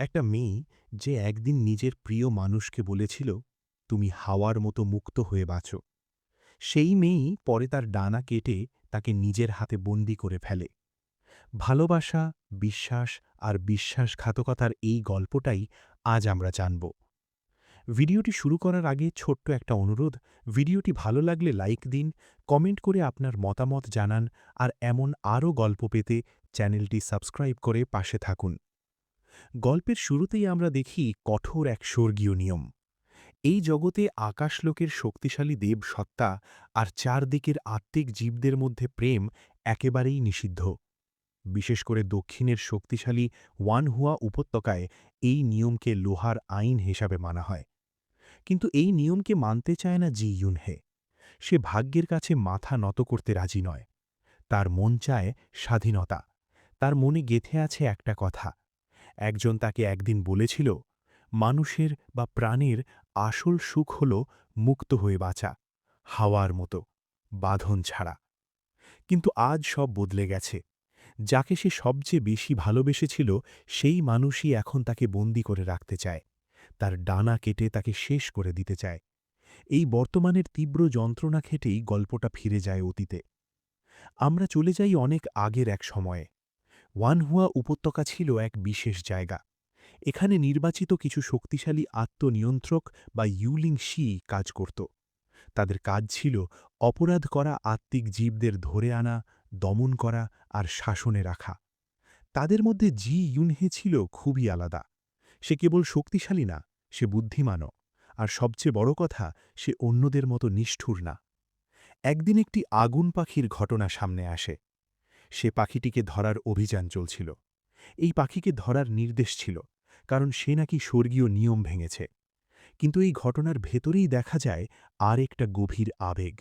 একটা মেয়ে যে একদিন নিজের প্রিয় মানুষকে বলেছিল, তুমি হাওয়ার মতো মুক্ত হয়ে বাঁচো, সেই মেয়েই পরে তার ডানা কেটে তাকে নিজের হাতে বন্দি করে ফেলে। ভালোবাসা, বিশ্বাস আর বিশ্বাসঘাতকতার এই গল্পটাই আজ আমরা জানব। ভিডিওটি শুরু করার আগে ছোট্ট একটা অনুরোধ, ভিডিওটি ভালো লাগলে লাইক দিন, কমেন্ট করে আপনার মতামত জানান, আর এমন আরও গল্প পেতে চ্যানেলটি সাবস্ক্রাইব করে পাশে থাকুন। গল্পের শুরুতেই আমরা দেখি কঠোর এক স্বর্গীয় নিয়ম। এই জগতে আকাশলোকের শক্তিশালী দেব সত্তা আর চারদিকের আত্মিক জীবদের মধ্যে প্রেম একেবারেই নিষিদ্ধ। বিশেষ করে দক্ষিণের শক্তিশালী ওয়ানহুয়া উপত্যকায় এই নিয়মকে লোহার আইন হিসাবে মানা হয়। কিন্তু এই নিয়মকে মানতে চায় না জি ইউনহে। সে ভাগ্যের কাছে মাথা নত করতে রাজি নয়। তার মন চায় স্বাধীনতা। তার মনে গেঁথে আছে একটা কথা। একজন তাকে একদিন বলেছিল, মানুষের বা প্রাণের আসল সুখ হল মুক্ত হয়ে বাঁচা, হাওয়ার মতো, বাঁধন ছাড়া। কিন্তু আজ সব বদলে গেছে। যাকে সে সবচেয়ে বেশি ভালোবেসেছিল, সেই মানুষই এখন তাকে বন্দী করে রাখতে চায়। তার ডানা কেটে তাকে শেষ করে দিতে চায়। এই বর্তমানের তীব্র যন্ত্রণা খেটেই গল্পটা ফিরে যায় অতীতে। আমরা চলে যাই অনেক আগের এক সময়ে। ওয়ানহুয়া উপত্যকা ছিল এক বিশেষ জায়গা। এখানে নির্বাচিত কিছু শক্তিশালী আত্মনিয়ন্ত্রক বা ইউলিং শি কাজ করত। তাদের কাজ ছিল অপরাধ করা আত্মিক জীবদের ধরে আনা, দমন করা আর শাসনে রাখা। তাদের মধ্যে জি ইউনহে ছিল খুবই আলাদা। সে কেবল শক্তিশালী না, সে বুদ্ধিমানও। আর সবচেয়ে বড় কথা, সে অন্যদের মতো নিষ্ঠুর না। একদিন একটি আগুন পাখির ঘটনা সামনে আসে। সে পাখিটিকে ধরার অভিযান চলছিল। এই পাখিকে ধরার নির্দেশ ছিল, কারণ সে নাকি স্বর্গীয় নিয়ম ভেঙেছে। কিন্তু এই ঘটনার ভেতরেই দেখা যায় আর একটা গভীর আবেগ।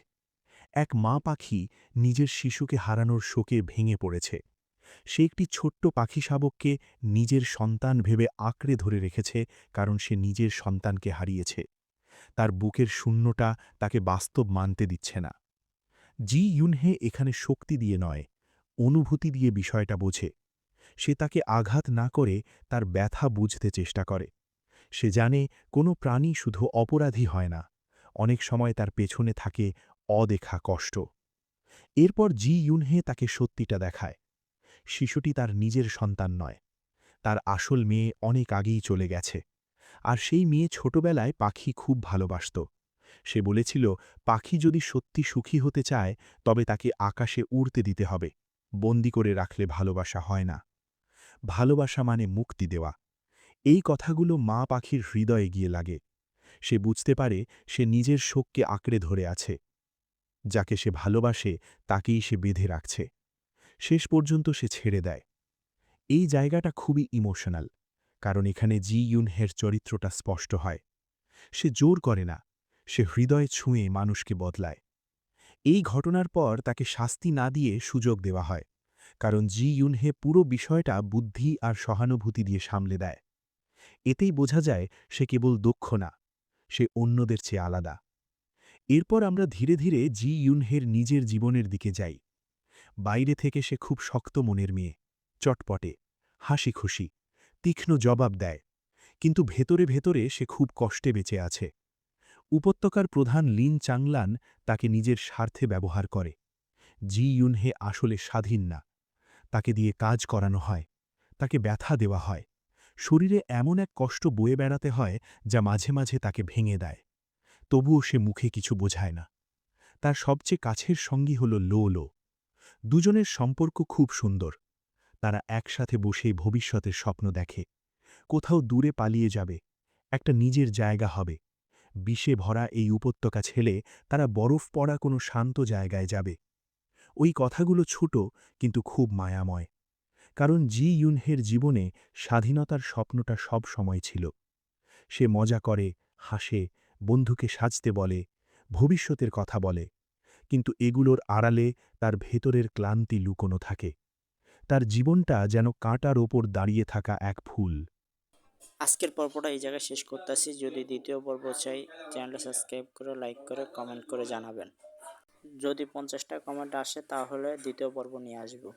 এক মা পাখি নিজের শিশুকে হারানোর শোকে ভেঙে পড়েছে। সে একটি ছোট্ট পাখি শাবককে নিজের সন্তান ভেবে আঁকড়ে ধরে রেখেছে, কারণ সে নিজের সন্তানকে হারিয়েছে। তার বুকের শূন্যতা তাকে বাস্তব মানতে দিচ্ছে না। জি ইউনহে এখানে শক্তি দিয়ে নয়, অনুভূতি দিয়ে বিষয়টা বোঝে। সে তাকে আঘাত না করে তার ব্যথা বুঝতে চেষ্টা করে। সে জানে কোনো প্রাণী শুধু অপরাধী হয় না, অনেক সময় তার পেছনে থাকে অদেখা কষ্ট। এরপর জি ইউনহে তাকে সত্যিটা দেখায়। শিশুটি তার নিজের সন্তান নয়। তার আসল মেয়ে অনেক আগেই চলে গেছে। আর সেই মেয়ে ছোটবেলায় পাখি খুব ভালোবাসত। সে বলেছিল, পাখি যদি সত্যি সুখী হতে চায়, তবে তাকে আকাশে উড়তে দিতে হবে। বন্দি করে রাখলে ভালোবাসা হয় না। ভালোবাসা মানে মুক্তি দেওয়া। এই কথাগুলো মা পাখির হৃদয়ে গিয়ে লাগে। সে বুঝতে পারে সে নিজের শোককে আঁকড়ে ধরে আছে। যাকে সে ভালোবাসে তাকেই সে বেঁধে রাখছে। শেষ পর্যন্ত সে ছেড়ে দেয়। এই জায়গাটা খুবই ইমোশনাল, কারণ এখানে জি ইউনহের চরিত্রটা স্পষ্ট হয়। সে জোর করে না, সে হৃদয় ছুঁয়ে মানুষকে বদলায়। এই ঘটনার পর তাকে শাস্তি না দিয়ে সুযোগ দেওয়া হয়, কারণ জি ইউনহে পুরো বিষয়টা বুদ্ধি আর সহানুভূতি দিয়ে সামলে দেয়। এতেই বোঝা যায় সে কেবল দক্ষ না, সে অন্যদের চেয়ে আলাদা। এরপর আমরা ধীরে ধীরে জি ইউনহের নিজের জীবনের দিকে যাই। বাইরে থেকে সে খুব শক্ত মনের মেয়ে, চটপটে, হাসি খুশি, তীক্ষ্ণ জবাব দেয়। কিন্তু ভেতরে ভেতরে সে খুব কষ্টে বেঁচে আছে। উপত্যকার প্রধান লিন চাংলান তাকে নিজের স্বার্থে ব্যবহার করে। জি ইউনহে আসলে স্বাধীন না। তাকে দিয়ে কাজ করানো হয়, তাকে ব্যথা দেওয়া হয়, শরীরে এমন এক কষ্ট বয়ে বেড়াতে হয় যা মাঝে মাঝে তাকে ভেঙে দেয়। তবুও সে মুখে কিছু বোঝায় না। তার সবচেয়ে কাছের সঙ্গী হল লো লো। দুজনের সম্পর্ক খুব সুন্দর। তারা একসাথে বসে ভবিষ্যতের স্বপ্ন দেখে। কোথাও দূরে পালিয়ে যাবে, একটা নিজের জায়গা হবে। বিষে ভরা এই উপত্যকা ছেলে তারা বরফ পড়া কোনো শান্ত জায়গায় যাবে। ওই কথাগুলো ছোট, কিন্তু খুব মায়াময়। কারণ জি ইউনহের জীবনে স্বাধীনতার স্বপ্নটা সব সময় ছিল। সে মজা করে, হাসে, বন্ধুকে সাজতে বলে, ভবিষ্যতের কথা বলে। কিন্তু এগুলোর আড়ালে তার ভেতরের ক্লান্তি লুকোনো থাকে। তার জীবনটা যেন কাঁটার ওপর দাঁড়িয়ে থাকা এক ফুল। আজকের পর্বটা এই জায়গায় শেষ করতেছি। যদি দ্বিতীয় পর্ব চাই, চ্যানেলটা সাবস্ক্রাইব করে, লাইক করে, কমেন্ট করে জানাবেন। যদি 50টা কমেন্ট আসে তাহলে দ্বিতীয় পর্ব নিয়ে আসবো।